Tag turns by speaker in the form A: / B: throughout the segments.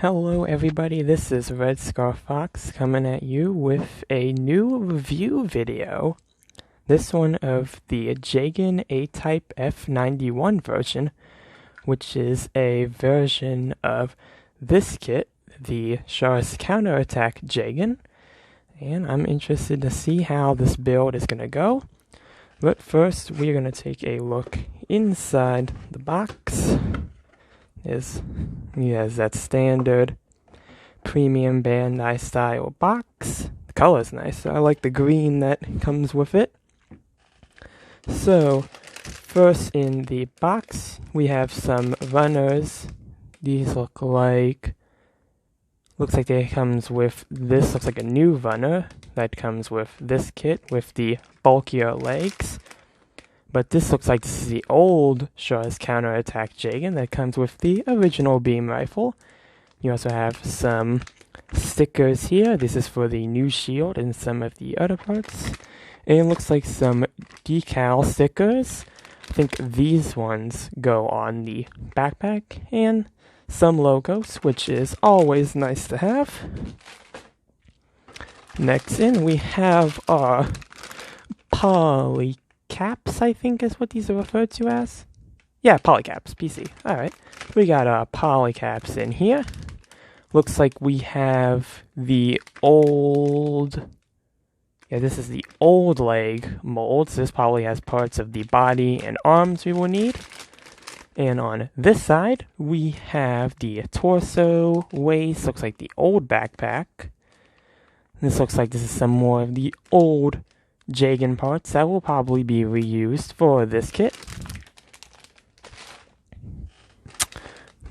A: Hello everybody, this is Red Scar Fox coming at you with a new review video. This one of the Jegan A-Type F91 version, which is a version of this kit, the Char's Counterattack Jegan. And I'm interested to see how this build is going to go. But first, we're going to take a look inside the box. He has that standard premium Bandai style box. The color's nice. I like the green that comes with it. So, first in the box, we have some runners. These looks like they comes with this. Looks like a new runner that comes with this kit with the bulkier legs. But this looks like this is the old Char's Counterattack Jegan that comes with the original beam rifle. You also have some stickers here. This is for the new shield and some of the other parts. And it looks like some decal stickers. I think these ones go on the backpack. And some logos, which is always nice to have. Next in, we have our polycaps, I think is what these are referred to as. Yeah, polycaps, PC. Alright. We got our polycaps in here. Looks like we have the old... Yeah, this is the old leg molds. This probably has parts of the body and arms we will need. And on this side, we have the torso, waist. Looks like the old backpack. This looks like this is some more of the old Jegan parts that will probably be reused for this kit.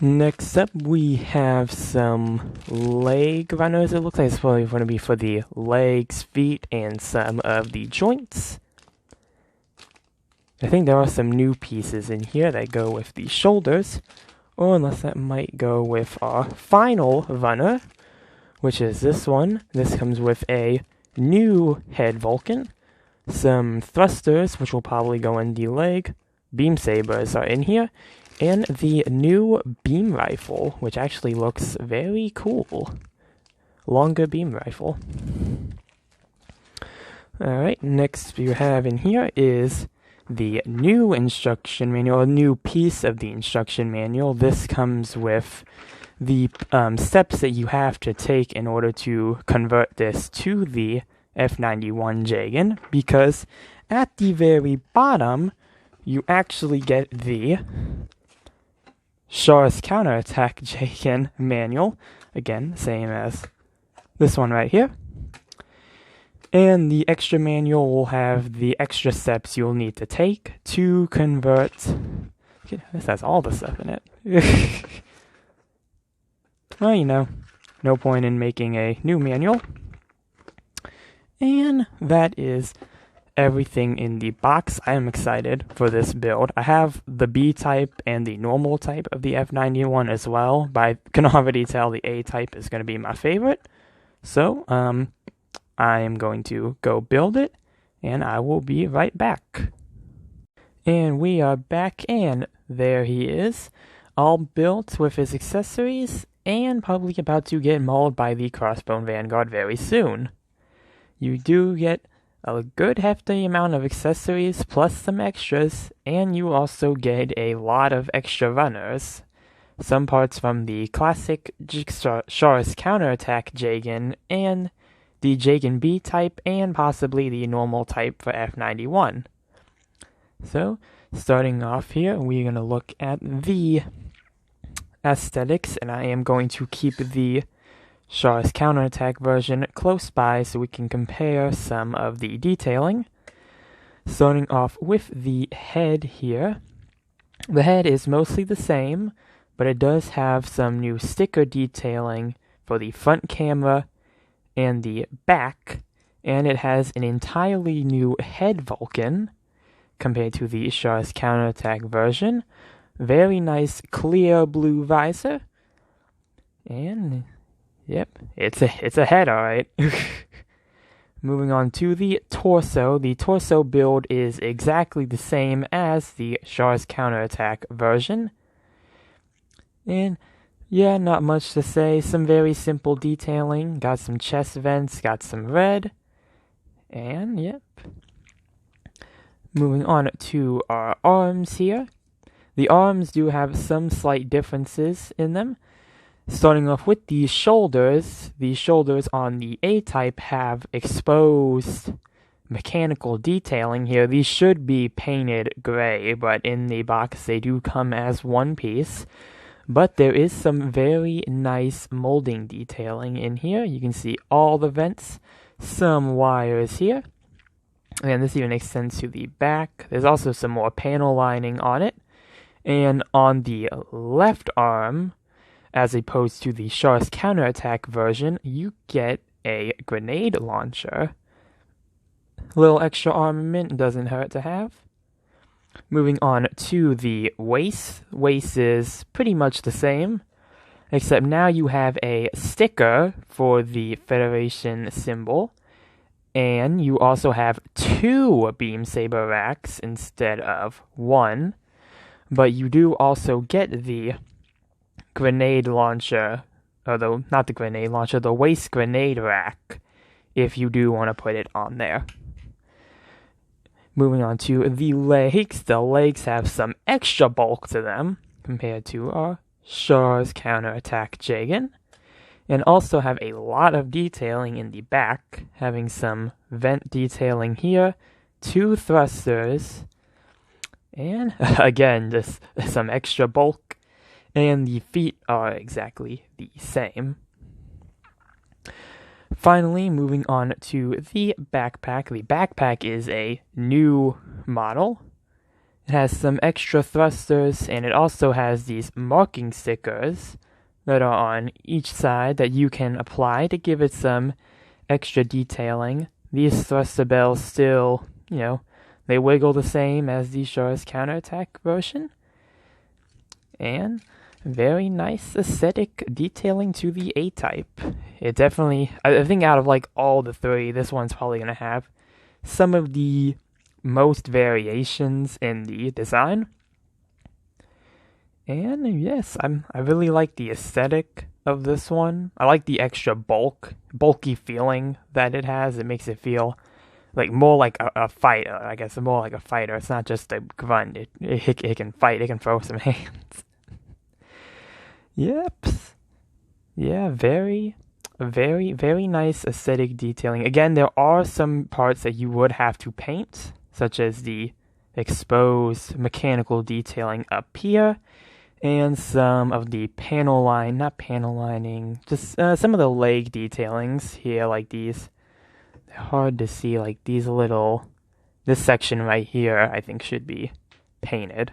A: Next up, we have some leg runners. It looks like it's probably going to be for the legs, feet, and some of the joints. I think there are some new pieces in here that go with the shoulders, or unless that might go with our final runner, which is this one. This comes with a new head Vulcan, some thrusters, which will probably go in the leg, beam sabers are in here, and the new beam rifle, which actually looks very cool. Longer beam rifle. Alright, next we have in here is the new instruction manual, a new piece of the instruction manual. This comes with the steps that you have to take in order to convert this to the F91 Jegan, because at the very bottom, you actually get the Char's Counterattack Jegan manual. Again, same as this one right here. And the extra manual will have the extra steps you'll need to take to convert... This has all the stuff in it. Well, you know, no point in making a new manual. And that is everything in the box. I am excited for this build. I have the B type and the normal type of the F91 as well, but I can already tell the A type is going to be my favorite. So, I am going to go build it, and I will be right back. And we are back, and there he is, all built with his accessories, and probably about to get mauled by the Crossbone Vanguard very soon. You do get a good hefty amount of accessories, plus some extras, and you also get a lot of extra runners. Some parts from the classic Char's Counterattack Jegan, and the Jegan B type, and possibly the normal type for F91. So, starting off here, we're going to look at the aesthetics, and I am going to keep the Char's Counterattack version close by so we can compare some of the detailing. Starting off with the head here. The head is mostly the same, but it does have some new sticker detailing for the front camera and the back, and it has an entirely new head Vulcan compared to the Char's Counterattack version. Very nice clear blue visor, and yep, it's a head, alright. Moving on to the torso. The torso build is exactly the same as the Char's Counterattack version, and Yeah, not much to say. Some very simple detailing. Got some chest vents, got some red. And, yep. Moving on to our arms here. The arms do have some slight differences in them. Starting off with the shoulders on the A-type have exposed mechanical detailing here. These should be painted gray, but in the box they do come as one piece. But there is some very nice molding detailing in here. You can see all the vents, some wires here. And this even extends to the back. There's also some more panel lining on it. And on the left arm, as opposed to the Char's counterattack version, you get a grenade launcher. A little extra armament doesn't hurt to have. Moving on to the waist. Waist is pretty much the same, except now you have a sticker for the Federation symbol, and you also have 2 beam saber racks instead of 1, but you do also get the grenade launcher, although not the grenade launcher, the waist grenade rack, if you do want to put it on there. Moving on to the legs have some extra bulk to them compared to our Char's counterattack Jegan, and also have a lot of detailing in the back, having some vent detailing here, 2 thrusters, and again, just some extra bulk, and the feet are exactly the same. Finally, moving on to the backpack. The backpack is a new model. It has some extra thrusters, and it also has these marking stickers that are on each side that you can apply to give it some extra detailing. These thruster bells still, they wiggle the same as the Char's counterattack version. And very nice aesthetic detailing to the A-type. It definitely, I think out of all the 3, this one's probably going to have some of the most variations in the design. And yes, I really like the aesthetic of this one. I like the extra bulky feeling that it has. It makes it feel more like a fighter, I guess, more like a fighter. It's not just a grunt. It can fight, it can throw some hands. Yep. Yeah, very nice aesthetic detailing. Again, there are some parts that you would have to paint, such as the exposed mechanical detailing up here, and some of the just some of the leg detailings here, like these. They're hard to see, this section right here, I think should be painted.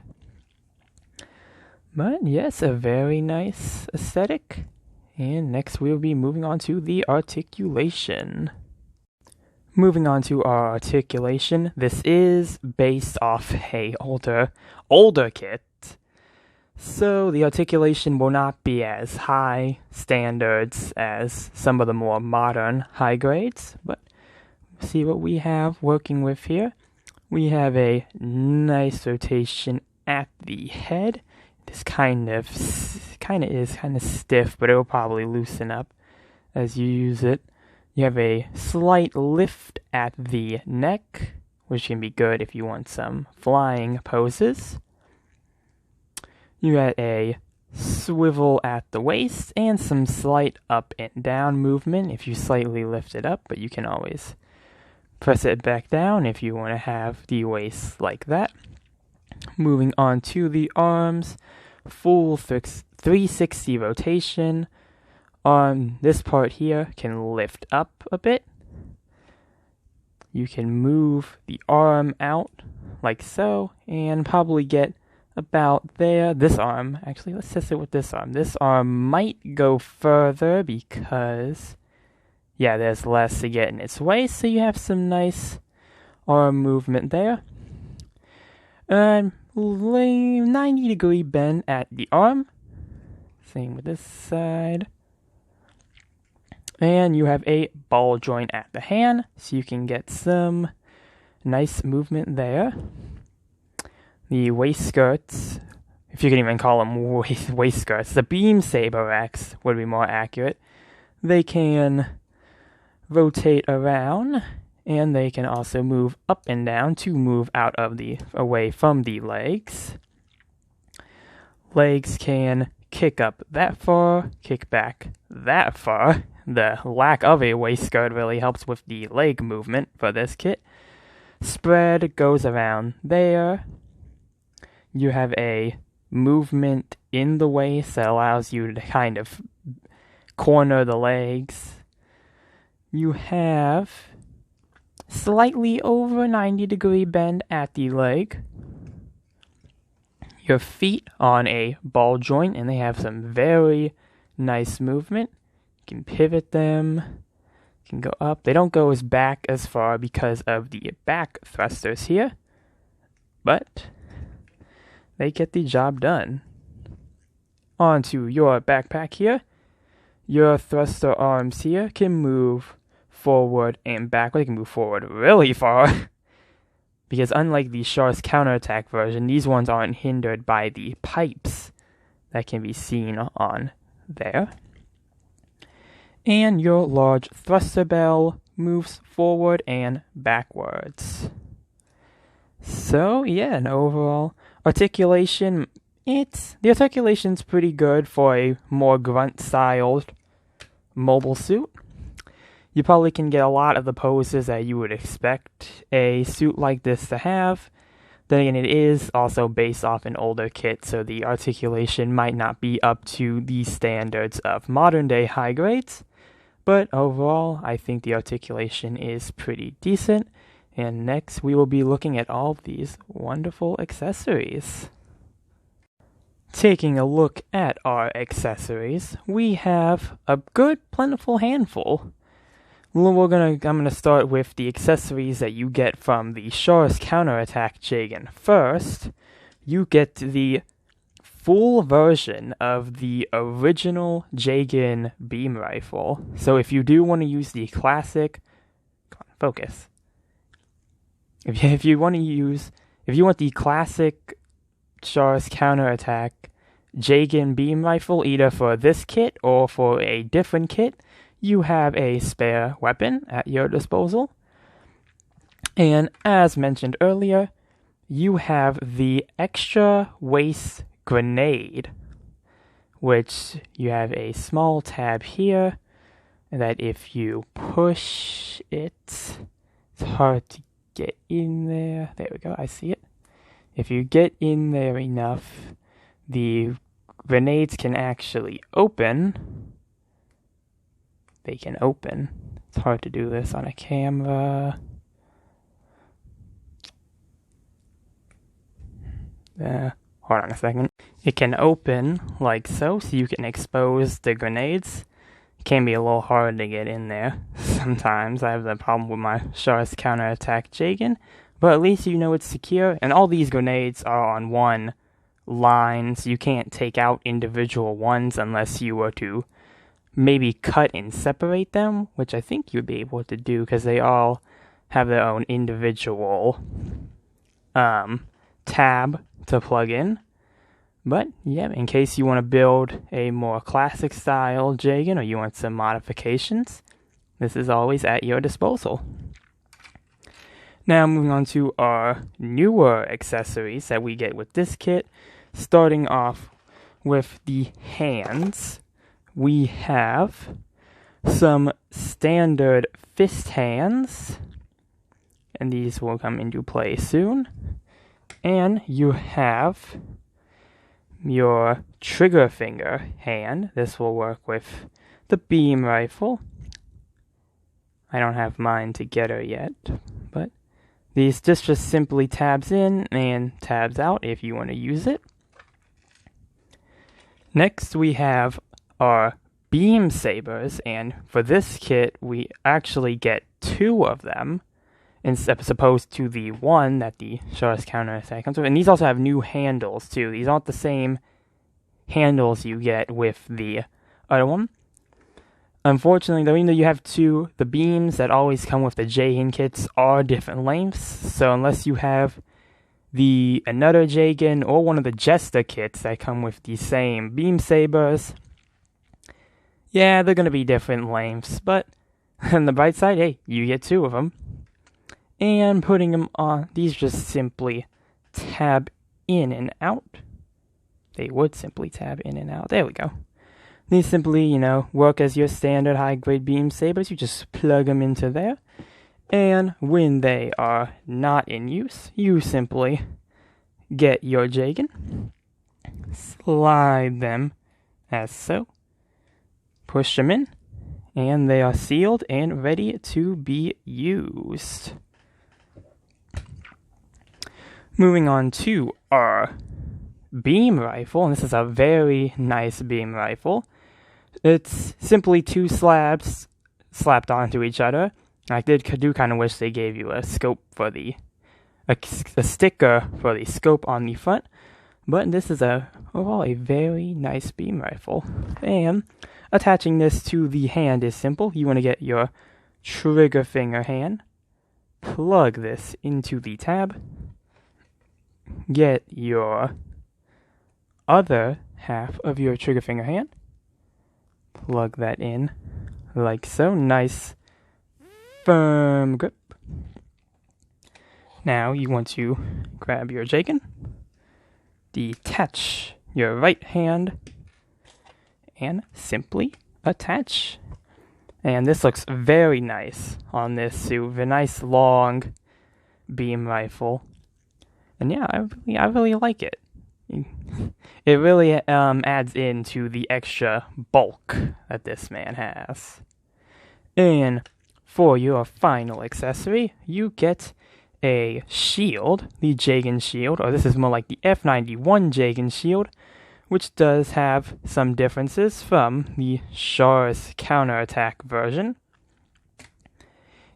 A: But yes, a very nice aesthetic. And next we'll be moving on to the articulation. Moving on to our articulation, this is based off a older kit. So the articulation will not be as high standards as some of the more modern high grades, but see what we have working with here. We have a nice rotation at the head. This kind of is stiff, but it will probably loosen up as you use it. You have a slight lift at the neck, which can be good if you want some flying poses. You had a swivel at the waist and some slight up and down movement if you slightly lift it up, but you can always press it back down if you want to have the waist like that. Moving on to the arms, full 360 rotation. This part here can lift up a bit. You can move the arm out like so, and probably get about there. This arm, actually, let's test it with this arm. This arm might go further because, there's less to get in its way, so you have some nice arm movement there. 90-degree bend at the arm. Same with this side. And you have a ball joint at the hand, so you can get some nice movement there. The waist skirts, if you can even call them waist skirts. The Beam Saber X would be more accurate. They can rotate around, and they can also move up and down to move away from the legs. Legs can kick up that far, kick back that far. The lack of a waistguard really helps with the leg movement for this kit. Spread goes around there. You have a movement in the waist that allows you to kind of corner the legs. You have slightly over 90-degree bend at the leg. Your feet on a ball joint, and they have some very nice movement. You can pivot them, you can go up. They don't go back as far because of the back thrusters here, but they get the job done. Onto your backpack here. Your thruster arms here can move forward and backward. They can move forward really far. Because unlike the Char's counterattack version, these ones aren't hindered by the pipes that can be seen on there. And your large thruster bell moves forward and backwards. So, yeah, an overall articulation, the articulation's pretty good for a more grunt-styled mobile suit. You probably can get a lot of the poses that you would expect a suit like this to have. Then again, it is also based off an older kit, so the articulation might not be up to the standards of modern-day high grades. But overall, I think the articulation is pretty decent. And next, we will be looking at all of these wonderful accessories. Taking a look at our accessories, we have a good, plentiful handful. I'm gonna start with the accessories that you get from the Char's counterattack Jegan. First, you get the full version of the original Jegan beam rifle. So if you do want to use the classic, focus. If you want the classic Char's counterattack Jegan beam rifle, either for this kit or for a different kit, you have a spare weapon at your disposal. And as mentioned earlier, you have the extra waist grenade, which you have a small tab here that if you push it, it's hard to get in there. There we go, I see it. If you get in there enough, the grenades can actually open. They can open. It's hard to do this on a camera. Hold on a second. It can open like so you can expose the grenades. It can be a little hard to get in there. Sometimes I have the problem with my Char's counterattack Jegan, but at least you know it's secure. And all these grenades are on one line, so you can't take out individual ones unless you were to maybe cut and separate them, which I think you'd be able to do because they all have their own individual tab to plug in. But yeah, in case you want to build a more classic style Jegan or you want some modifications, this is always at your disposal. Now moving on to our newer accessories that we get with this kit, starting off with the hands. We have some standard fist hands, and these will come into play soon. And you have your trigger finger hand. This will work with the beam rifle. I don't have mine together yet, but these just simply tabs in and tabs out if you want to use it. Next we have our beam sabers, and for this kit we actually get two of them as opposed to the one that the Char's counterattack comes with. And these also have new handles too. These aren't the same handles you get with the other one. Unfortunately, though, even though you have two, the beams that always come with the Jegan kits are different lengths, so unless you have another Jegan or one of the Jester kits that come with the same beam sabers, yeah, they're gonna be different lengths, but on the bright side, hey, you get 2 of them. And putting them on, these just simply tab in and out. They would simply tab in and out. There we go. These simply, work as your standard high-grade beam sabers. You just plug them into there. And when they are not in use, you simply get your Jegan, slide them as so, push them in, and they are sealed and ready to be used. Moving on to our beam rifle, and this is a very nice beam rifle. It's simply 2 slabs slapped onto each other. I do kind of wish they gave you a scope for a sticker for the scope on the front, but this is overall a very nice beam rifle. And attaching this to the hand is simple. You want to get your trigger finger hand, plug this into the tab, get your other half of your trigger finger hand, plug that in like so. Nice firm grip. Now you want to grab your Jegan, detach your right hand, and simply attach. And this looks very nice on this suit. A nice long beam rifle. And yeah, I really like it. It really adds into the extra bulk that this man has. And for your final accessory, you get a shield, the Jegan shield, or this is more like the F91 Jegan shield, which does have some differences from the Char's counterattack version.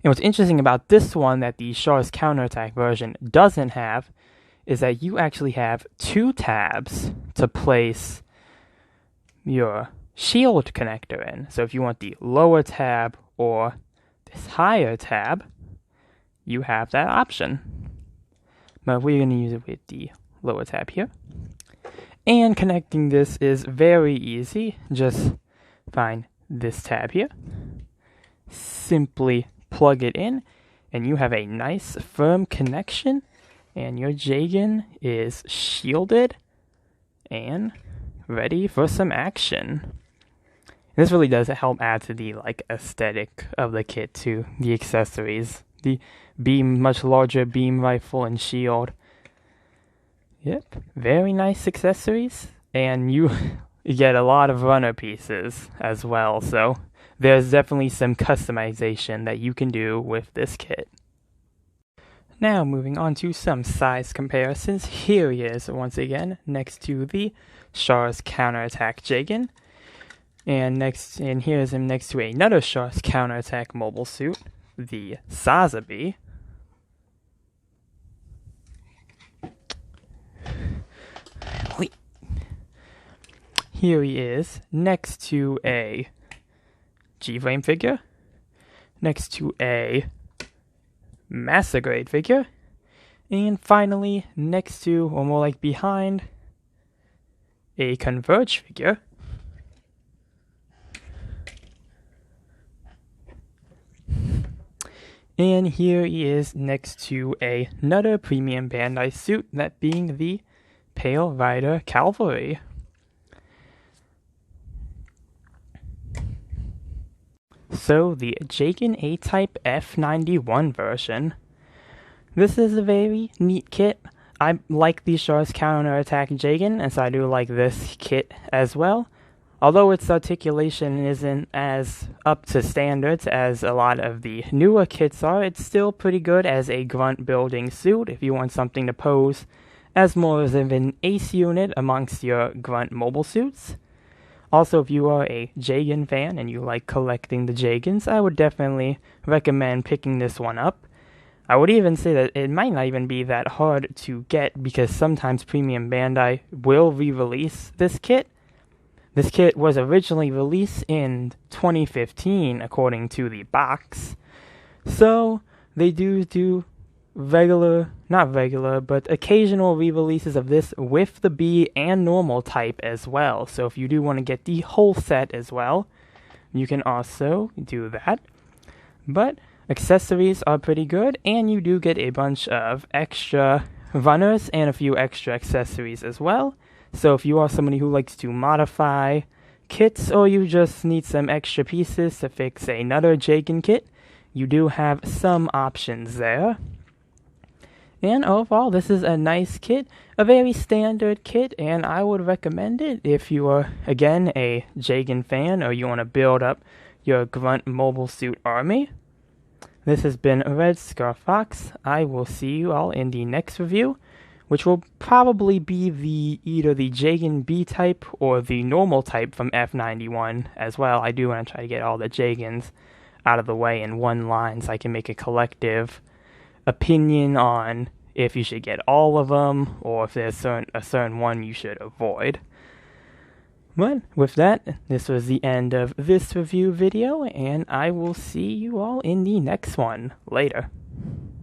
A: And what's interesting about this one that the Char's counterattack version doesn't have is that you actually have 2 tabs to place your shield connector in. So if you want the lower tab or this higher tab, you have that option. But we're going to use it with the lower tab here. And connecting this is very easy. Just find this tab here, simply plug it in, and you have a nice firm connection, and your Jegan is shielded and ready for some action. This really does help add to the aesthetic of the kit too. The accessories, the much larger beam rifle and shield. Yep, very nice accessories, and you get a lot of runner pieces as well, so there's definitely some customization that you can do with this kit. Now moving on to some size comparisons. Here he is once again next to the Char's counterattack Jegan, and here's him next to another Char's counterattack mobile suit, the Sazabi. Here he is next to a G-frame figure, next to a Master Grade figure, and finally next to, or more like behind, a Converge figure. And here he is next to another premium Bandai suit, that being the Pale Rider Cavalry. So, the Jegan A-Type F91 version. This is a very neat kit. I like the Char's counterattack Jegan, and so I do like this kit as well. Although its articulation isn't as up to standards as a lot of the newer kits are, it's still pretty good as a grunt building suit if you want something to pose as more of an ace unit amongst your grunt mobile suits. Also, if you are a Jegan fan and you like collecting the Jegans, I would definitely recommend picking this one up. I would even say that it might not even be that hard to get, because sometimes Premium Bandai will re-release this kit. This kit was originally released in 2015, according to the box. So, they do regular not regular, but occasional re-releases of this with the B and normal type as well. So if you do want to get the whole set as well, you can also do that. But accessories are pretty good, and you do get a bunch of extra runners and a few extra accessories as well. So if you are somebody who likes to modify kits, or you just need some extra pieces to fix another Jegan kit, you do have some options there. And overall, this is a nice kit, a very standard kit, and I would recommend it if you are, again, a Jegan fan, or you want to build up your Grunt Mobile Suit army. This has been Red Scar Fox. I will see you all in the next review, which will probably be either the Jegan B type or the normal type from F91 as well. I do want to try to get all the Jegans out of the way in one line so I can make a collective opinion on if you should get all of them or if there's a certain one you should avoid. But with that, this was the end of this review video, and I will see you all in the next one. Later.